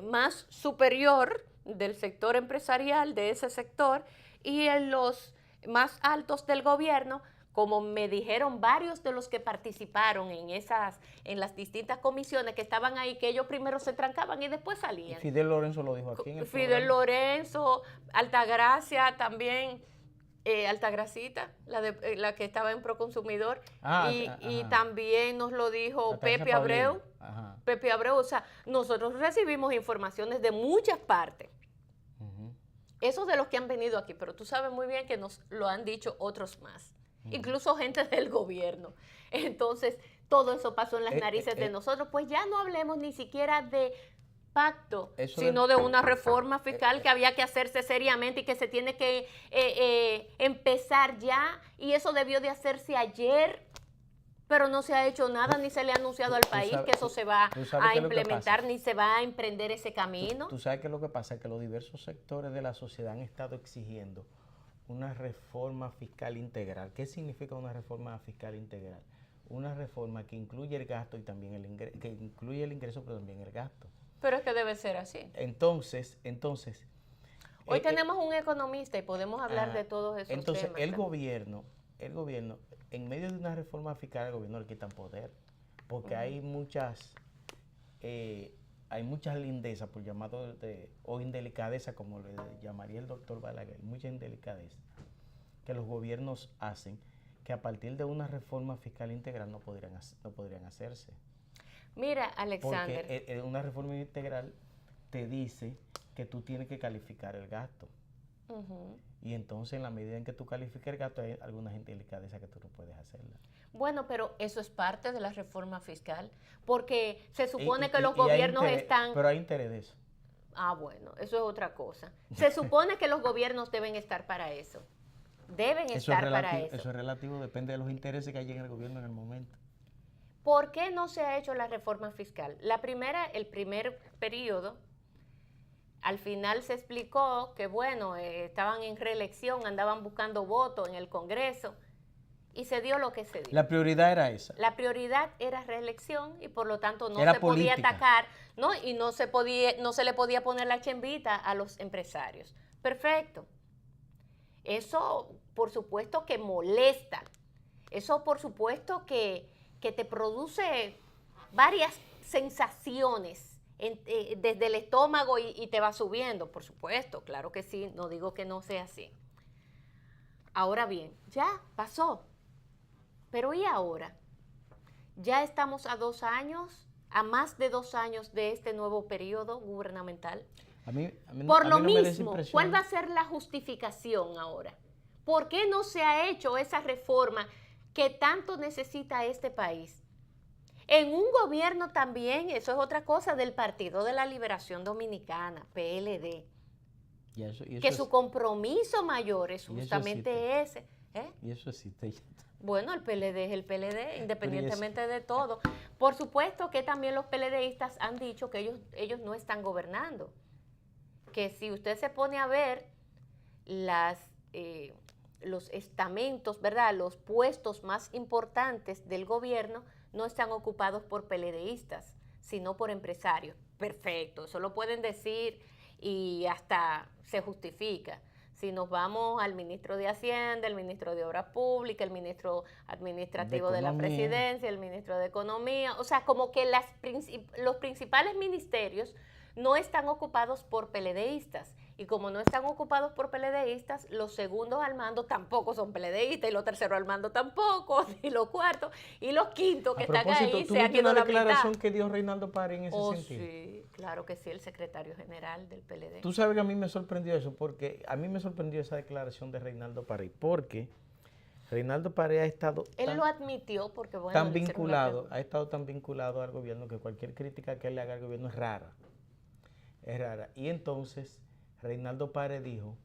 A: más superior del sector empresarial, de ese sector, y en los más altos del gobierno, como me dijeron varios de los que participaron en las distintas comisiones que estaban ahí, que ellos primero se trancaban y después salían.
B: Y Fidel Lorenzo lo dijo aquí en el
A: Fidel programa. Lorenzo, Altagracia también. Altagracita, la que estaba en Proconsumidor, y también nos lo dijo Pepe Abreu. Pepe Abreu, o sea, nosotros recibimos informaciones de muchas partes. Esos de los que han venido aquí, pero tú sabes muy bien que nos lo han dicho otros más, incluso gente del gobierno. Entonces, todo eso pasó en las narices de nosotros, pues ya no hablemos ni siquiera de pacto, sino de una reforma fiscal que había que hacerse seriamente y que se tiene que empezar ya, y eso debió de hacerse ayer, pero no se ha hecho nada, ni se le ha anunciado al país que eso se va a implementar, ni se va a emprender ese camino.
B: Tú sabes que lo que pasa es que los diversos sectores de la sociedad han estado exigiendo una reforma fiscal integral. ¿Qué significa una reforma fiscal integral? Una reforma que incluye el gasto y también que incluye el ingreso, pero también el gasto.
A: Pero es que debe ser así.
B: Entonces
A: hoy tenemos un economista y podemos hablar de todos esos temas.
B: Entonces, el gobierno, en medio de una reforma fiscal, al gobierno le quitan poder, porque hay muchas lindezas, por llamado o indelicadeza, como le llamaría el doctor Balaguer, mucha indelicadeza que los gobiernos hacen, que a partir de una reforma fiscal integral no podrían hacerse.
A: Mira, Alexander.
B: Porque una reforma integral te dice que tú tienes que calificar el gasto. Y entonces, en la medida en que tú califiques el gasto, hay alguna delicadeza que tú no puedes hacerla.
A: Bueno, pero eso es parte de la reforma fiscal, porque se supone que los gobiernos están...
B: Pero hay interés de eso.
A: Ah, bueno, eso es otra cosa. Se supone que los gobiernos deben estar para eso. Deben estar para eso.
B: Eso es relativo, depende de los intereses que haya en el gobierno en el momento.
A: ¿Por qué no se ha hecho la reforma fiscal? El primer periodo, al final se explicó que, bueno, estaban en reelección, andaban buscando votos en el Congreso, y se dio lo que se dio.
B: La prioridad era esa.
A: La prioridad era reelección y por lo tanto no
B: era
A: se
B: política.
A: podía atacar, ¿no? Y no se le podía poner la chembita a los empresarios. Perfecto. Eso, por supuesto, que molesta. Eso, por supuesto, que te produce varias sensaciones desde el estómago y te va subiendo, por supuesto. Claro que sí, no digo que no sea así. Ahora bien, ya pasó. Pero ¿y ahora? Ya estamos a más de 2 años de este nuevo periodo gubernamental. Por lo mismo, ¿cuál va a ser la justificación ahora? ¿Por qué no se ha hecho esa reforma que tanto necesita este país? En un gobierno también, eso es otra cosa, del Partido de la Liberación Dominicana, PLD, que su compromiso mayor es justamente ese.
B: Y eso existe.
A: Bueno, el PLD es el PLD, independientemente de todo. Por supuesto que también los PLDistas han dicho que ellos no están gobernando. Que si usted se pone a ver los estamentos, ¿verdad?, los puestos más importantes del gobierno no están ocupados por PLDistas, sino por empresarios. Perfecto, eso lo pueden decir y hasta se justifica. Si nos vamos al ministro de Hacienda, el ministro de Obras Públicas, el ministro administrativo de la Presidencia, el ministro de Economía, o sea, como que los principales ministerios no están ocupados por PLDistas. Y como no están ocupados por PLDistas, los segundos al mando tampoco son PLDistas, y los terceros al mando tampoco, y los cuartos, y los quintos que están ahí se han ido la mitad.
B: ¿Tú declaración que dio Reinaldo Pared en ese sentido?
A: Sí, claro que sí, el secretario general del PLD.
B: Tú sabes que a mí me sorprendió eso, porque a mí me sorprendió esa declaración de Reinaldo Pared, porque Reinaldo Pared ha estado
A: él lo admitió porque, bueno,
B: ha estado tan vinculado al gobierno que cualquier crítica que él le haga al gobierno es rara. Es rara. Y entonces Reinaldo Pared dijo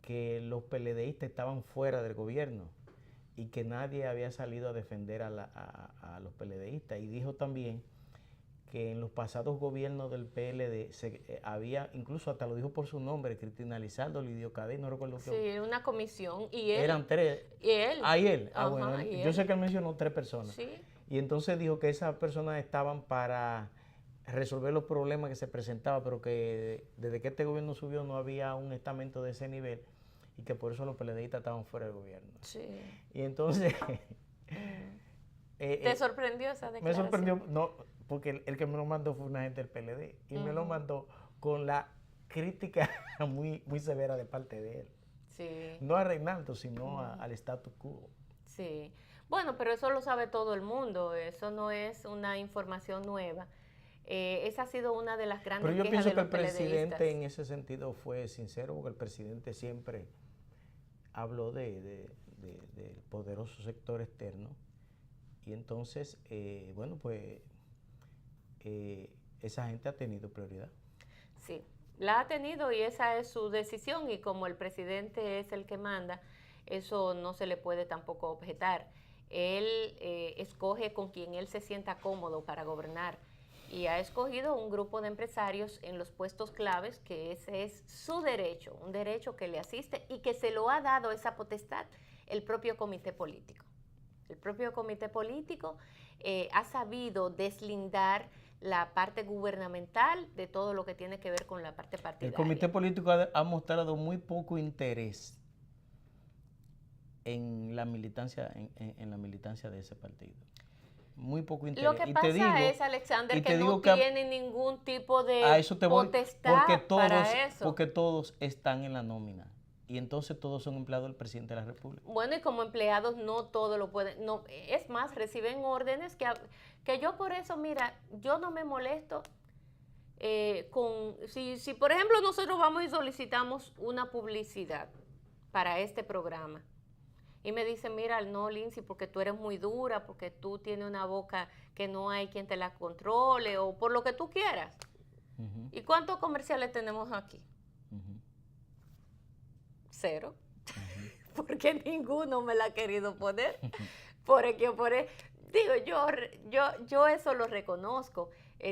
B: que los PLDistas estaban fuera del gobierno y que nadie había salido a defender a los PLDistas. Y dijo también que en los pasados gobiernos del PLD había, incluso hasta lo dijo por su nombre, Cristina Lizardo, Lidio Cadey, no recuerdo qué.
A: Sí, una comisión. Y él.
B: Eran 3.
A: Y él.
B: Y él.
A: Ajá,
B: Bueno,
A: y
B: yo
A: él.
B: sé que él mencionó 3 personas.
A: Sí.
B: Y entonces dijo que esas personas estaban para resolver los problemas que se presentaban, pero que desde que este gobierno subió no había un estamento de ese nivel y que por eso los PLDistas estaban fuera del gobierno.
A: Sí.
B: Y entonces...
A: ¿Te sorprendió esa declaración?
B: Me sorprendió, no, porque el que me lo mandó fue una gente del PLD y me lo mandó con la crítica muy, muy severa de parte de él.
A: Sí.
B: No a Reinaldo, sino al status quo.
A: Sí. Bueno, pero eso lo sabe todo el mundo, eso no es una información nueva. Esa ha sido una de las grandes quejas de los
B: Pero yo pienso que el
A: PLDistas.
B: presidente en ese sentido fue sincero, porque el presidente siempre habló del poderoso sector externo. Y entonces, bueno, pues esa gente ha tenido prioridad.
A: Sí, la ha tenido y esa es su decisión, y como el presidente es el que manda, eso no se le puede tampoco objetar. Él escoge con quien él se sienta cómodo para gobernar y ha escogido un grupo de empresarios en los puestos claves, que ese es su derecho, un derecho que le asiste y que se lo ha dado esa potestad el propio comité político. El propio comité político ha sabido deslindar la parte gubernamental de todo lo que tiene que ver con la parte partidaria.
B: El comité político ha mostrado muy poco interés en la militancia, en la militancia de ese partido. Muy poco interés.
A: Lo que pasa es, Alexander, que no tiene ningún tipo de potestad para eso.
B: Porque todos están en la nómina. Y entonces todos son empleados del presidente de la República.
A: Bueno, y como empleados no todo lo pueden, no, es más, reciben órdenes que yo por eso, mira, yo no me molesto si por ejemplo nosotros vamos y solicitamos una publicidad para este programa y me dicen, mira, no, Lindsay, porque tú eres muy dura, porque tú tienes una boca que no hay quien te la controle o por lo que tú quieras. ¿Y cuántos comerciales tenemos aquí? 0. Porque ninguno me la ha querido poner. Digo, yo eso lo reconozco.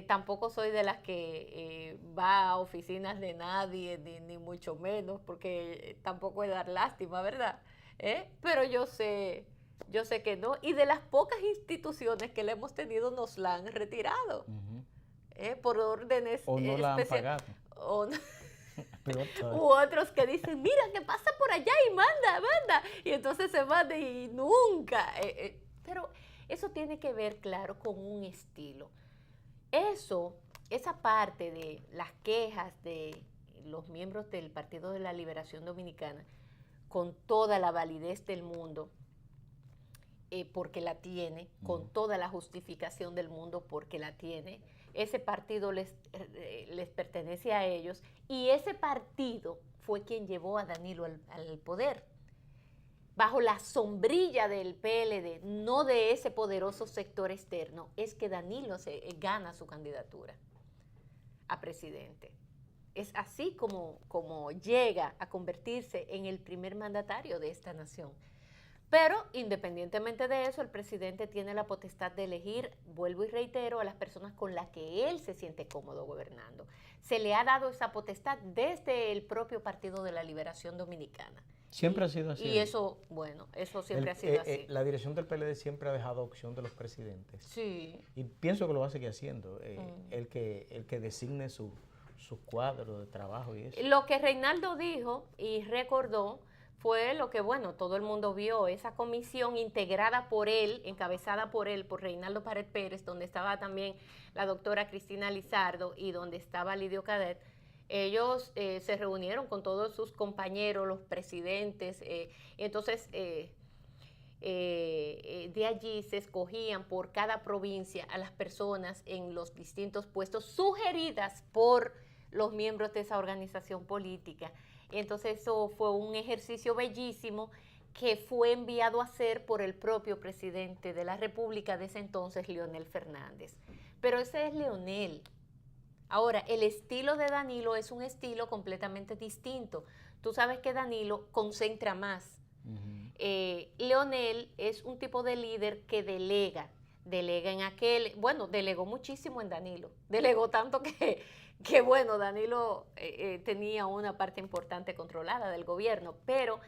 A: Tampoco soy de las que va a oficinas de nadie, ni mucho menos, porque tampoco es dar lástima, ¿verdad? Pero yo sé que no. Y de las pocas instituciones que le hemos tenido nos la han retirado. Por órdenes
B: o no la han pagado.
A: U otros que dicen, mira, que pasa por allá y manda. Y entonces se manda y nunca. Pero eso tiene que ver, claro, con un estilo. Esa parte de las quejas de los miembros del Partido de la Liberación Dominicana, con toda la validez del mundo, porque la tiene, con toda la justificación del mundo, porque la tiene. Ese partido les pertenece a ellos y ese partido fue quien llevó a Danilo al poder. Bajo la sombrilla del PLD, no de ese poderoso sector externo, es que Danilo gana su candidatura a presidente. Es así como llega a convertirse en el primer mandatario de esta nación. Pero, independientemente de eso, el presidente tiene la potestad de elegir, vuelvo y reitero, a las personas con las que él se siente cómodo gobernando. Se le ha dado esa potestad desde el propio Partido de la Liberación Dominicana.
B: Siempre ha sido así.
A: Y eso, bueno, eso siempre ha sido así.
B: La dirección del PLD siempre ha dejado opción de los presidentes.
A: Sí.
B: Y pienso que lo va a seguir haciendo, el que designe su cuadro de trabajo y eso.
A: Lo que Reinaldo dijo y recordó fue lo que, bueno, todo el mundo vio, esa comisión integrada por él, encabezada por él, por Reinaldo Pared Pérez, donde estaba también la doctora Cristina Lizardo y donde estaba Lidio Cadet. Ellos se reunieron con todos sus compañeros, los presidentes, entonces de allí se escogían por cada provincia a las personas en los distintos puestos sugeridas por los miembros de esa organización política. Entonces eso fue un ejercicio bellísimo que fue enviado a hacer por el propio presidente de la República de ese entonces, Leonel Fernández. Pero ese es Leonel. Ahora, el estilo de Danilo es un estilo completamente distinto. Tú sabes que Danilo concentra más. Leonel es un tipo de líder que delega delegó muchísimo en Danilo. Delegó tanto que bueno, Danilo tenía una parte importante controlada del gobierno, pero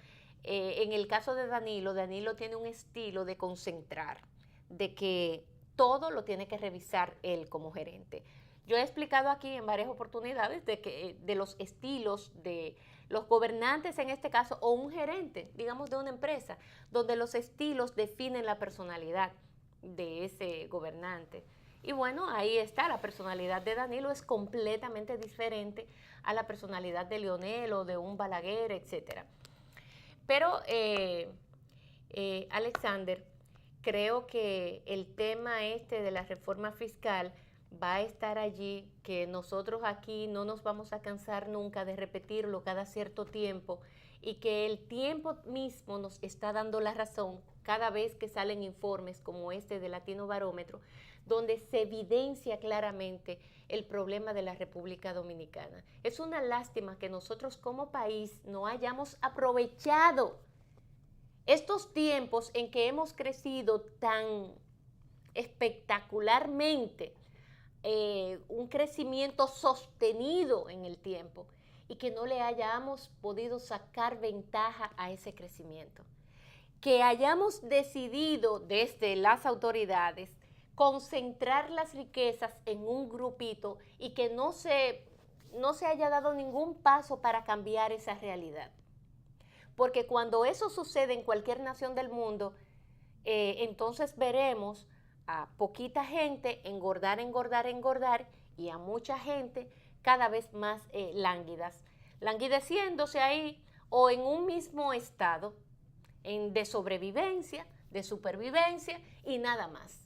A: en el caso de Danilo tiene un estilo de concentrar, de que todo lo tiene que revisar él como gerente. Yo he explicado aquí en varias oportunidades de los estilos de los gobernantes en este caso, o un gerente, digamos, de una empresa, donde los estilos definen la personalidad de ese gobernante. Y bueno, ahí está, la personalidad de Danilo es completamente diferente a la personalidad de Leonel o de un Balaguer, etc. Pero, Alexander, creo que el tema de la reforma fiscal va a estar allí, que nosotros aquí no nos vamos a cansar nunca de repetirlo cada cierto tiempo y que el tiempo mismo nos está dando la razón cada vez que salen informes como este de Latino Barómetro, donde se evidencia claramente el problema de la República Dominicana. Es una lástima que nosotros como país no hayamos aprovechado estos tiempos en que hemos crecido tan espectacularmente, un crecimiento sostenido en el tiempo, y que no le hayamos podido sacar ventaja a ese crecimiento. Que hayamos decidido desde las autoridades concentrar las riquezas en un grupito y que no se haya dado ningún paso para cambiar esa realidad. Porque cuando eso sucede en cualquier nación del mundo, entonces veremos a poquita gente engordar y a mucha gente cada vez más languideciéndose ahí o en un mismo estado de sobrevivencia, de supervivencia y nada más.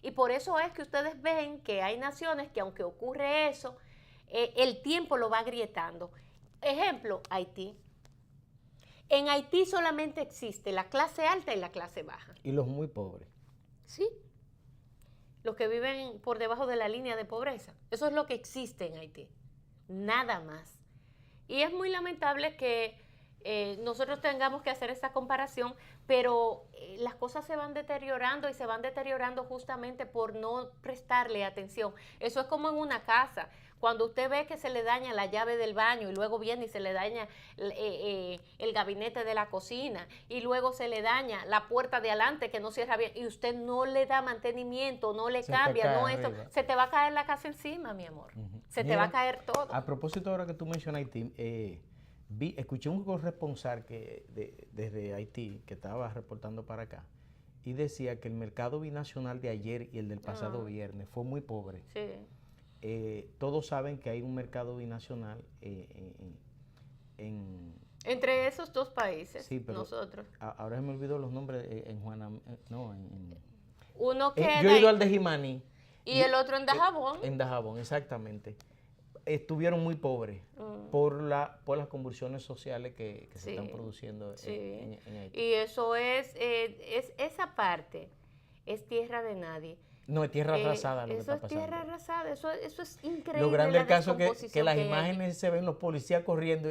A: Y por eso es que ustedes ven que hay naciones que aunque ocurre eso, el tiempo lo va agrietando. Ejemplo, Haití. En Haití solamente existe la clase alta y la clase baja.
B: Y los muy pobres.
A: Sí. los que viven por debajo de la línea de pobreza. Eso es lo que existe en Haití, nada más. Y es muy lamentable que nosotros tengamos que hacer esta comparación, pero las cosas se van deteriorando y se van deteriorando justamente por no prestarle atención. Eso es como en una casa. Cuando usted ve que se le daña la llave del baño y luego viene y se le daña el gabinete de la cocina y luego se le daña la puerta de adelante que no cierra bien y usted no le da mantenimiento, no le cambia, no esto, se te va a caer la casa encima, mi amor. Se te va a caer todo.
B: A propósito, ahora que tú mencionas Haití, escuché un corresponsal desde Haití que estaba reportando para acá y decía que el mercado binacional de ayer y el del pasado viernes fue muy pobre.
A: Sí.
B: Todos saben que hay un mercado binacional
A: entre esos dos países,
B: sí, pero
A: nosotros.
B: Ahora me olvidó los nombres
A: Uno que
B: yo he ido al de Jimani.
A: Y el otro en Dajabón.
B: En Dajabón, exactamente. Estuvieron muy pobres por las convulsiones sociales que se están produciendo en Haití.
A: Y eso es esa parte, es tierra de nadie.
B: No, es tierra arrasada lo que
A: eso
B: está pasando.
A: Es tierra arrasada, eso es increíble.
B: Lo grande del caso es que las imágenes se ven los policías corriendo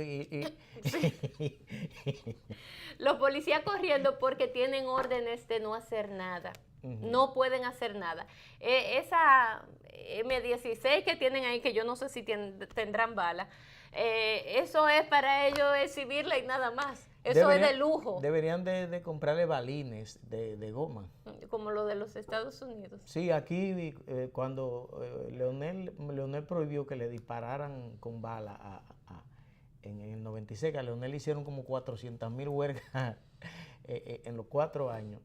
A: Los policías corriendo porque tienen órdenes de no hacer nada. No pueden hacer nada. Esa M16 que tienen ahí, que yo no sé si tendrán bala, eso es para ellos exhibirla y nada más. Eso es de lujo.
B: Deberían de comprarle balines de goma.
A: Como lo de los Estados Unidos.
B: Sí, aquí cuando Leonel prohibió que le dispararan con bala en el 96, que a Leonel hicieron como 400,000 huelgas en los 4 años,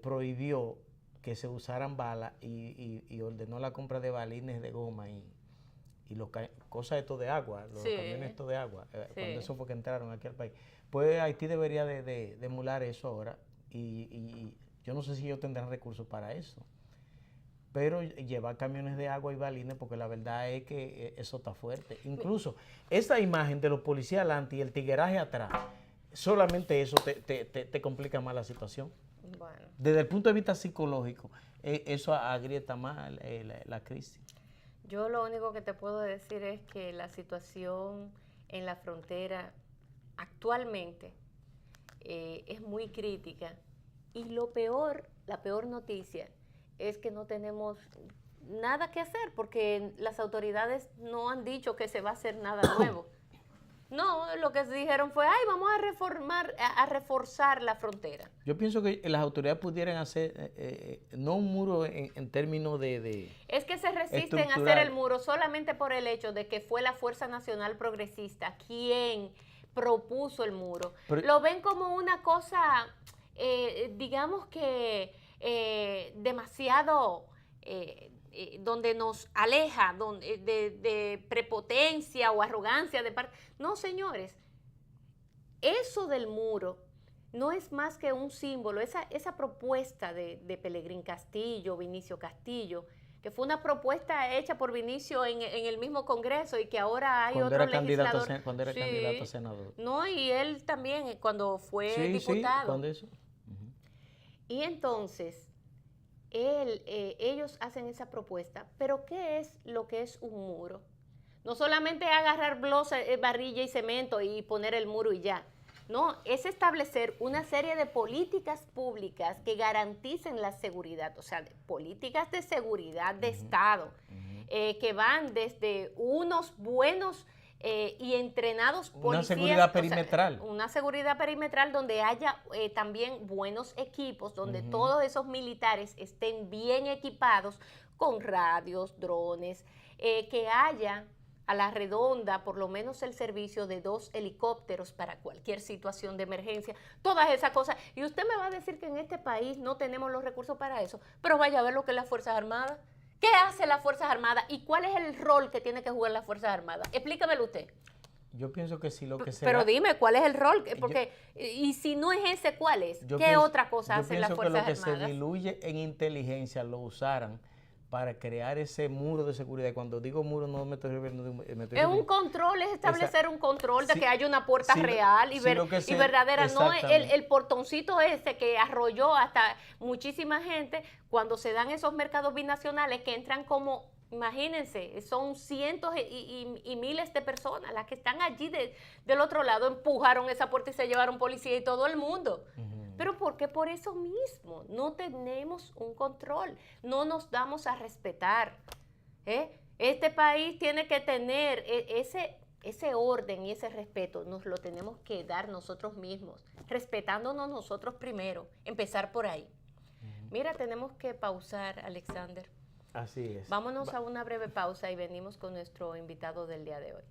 B: prohibió que se usaran balas y ordenó la compra de balines de goma y cosas estos de agua, los camiones estos de agua, cuando eso fue que entraron aquí al país. Pues Haití debería de emular eso ahora y yo no sé si ellos tendrán recursos para eso, pero llevar camiones de agua y balines, porque la verdad es que eso está fuerte. Incluso esa imagen de los policías adelante y el tigueraje atrás, solamente eso te complica más la situación.
A: Bueno.
B: Desde el punto de vista psicológico, eso agrieta más la crisis.
A: Yo lo único que te puedo decir es que la situación en la frontera actualmente es muy crítica y la peor noticia es que no tenemos nada que hacer porque las autoridades no han dicho que se va a hacer nada nuevo. No, lo que dijeron fue, vamos a reforzar la frontera.
B: Yo pienso que las autoridades pudieran hacer, no un muro en términos de
A: es que se resisten a hacer el muro solamente por el hecho de que fue la Fuerza Nacional Progresista quien propuso el muro. Pero lo ven como una cosa, digamos que demasiado... donde nos aleja de prepotencia o arrogancia de parte. No, señores, eso del muro no es más que un símbolo, esa propuesta de Pelegrín Castillo, Vinicio Castillo, que fue una propuesta hecha por Vinicio en el mismo Congreso y que ahora hay otro legislador.
B: Cuando era candidato a senador.
A: No, y él también cuando fue diputado.
B: Sí, cuando eso.
A: Y entonces... ellos hacen esa propuesta, pero ¿qué es lo que es un muro? No solamente agarrar barrilla y cemento y poner el muro y ya. No, es establecer una serie de políticas públicas que garanticen la seguridad, o sea, políticas de seguridad de Estado, que van desde unos buenos y entrenados policías.
B: Una seguridad perimetral.
A: O sea, una seguridad perimetral donde haya también buenos equipos, donde todos esos militares estén bien equipados con radios, drones, que haya a la redonda por lo menos el servicio de 2 helicópteros para cualquier situación de emergencia, todas esas cosas. Y usted me va a decir que en este país no tenemos los recursos para eso, pero vaya a ver lo que es las Fuerzas Armadas. ¿Qué hace las Fuerzas Armadas y cuál es el rol que tiene que jugar las Fuerzas Armadas? Explícamelo usted.
B: Yo pienso que sí, lo que sea.
A: Pero dime, ¿cuál es el rol? Porque, y si no es ese, ¿cuál es? ¿Qué otra cosa hacen las Fuerzas Armadas?
B: Yo pienso que lo que se diluye en inteligencia lo usaran para crear ese muro de seguridad. Y cuando digo muro no me estoy refiriendo...
A: Es un control, es establecer un control de que haya una puerta real y verdadera, no el portoncito ese que arrolló hasta muchísima gente cuando se dan esos mercados binacionales que entran como, imagínense, son cientos y miles de personas las que están allí del otro lado, empujaron esa puerta y se llevaron policía y todo el mundo. Pero ¿por qué? Por eso mismo, no tenemos un control, no nos damos a respetar. Este país tiene que tener ese orden y ese respeto, nos lo tenemos que dar nosotros mismos, respetándonos nosotros primero, empezar por ahí. Mira, tenemos que pausar, Alexander.
B: Así es.
A: Vámonos a una breve pausa y venimos con nuestro invitado del día de hoy.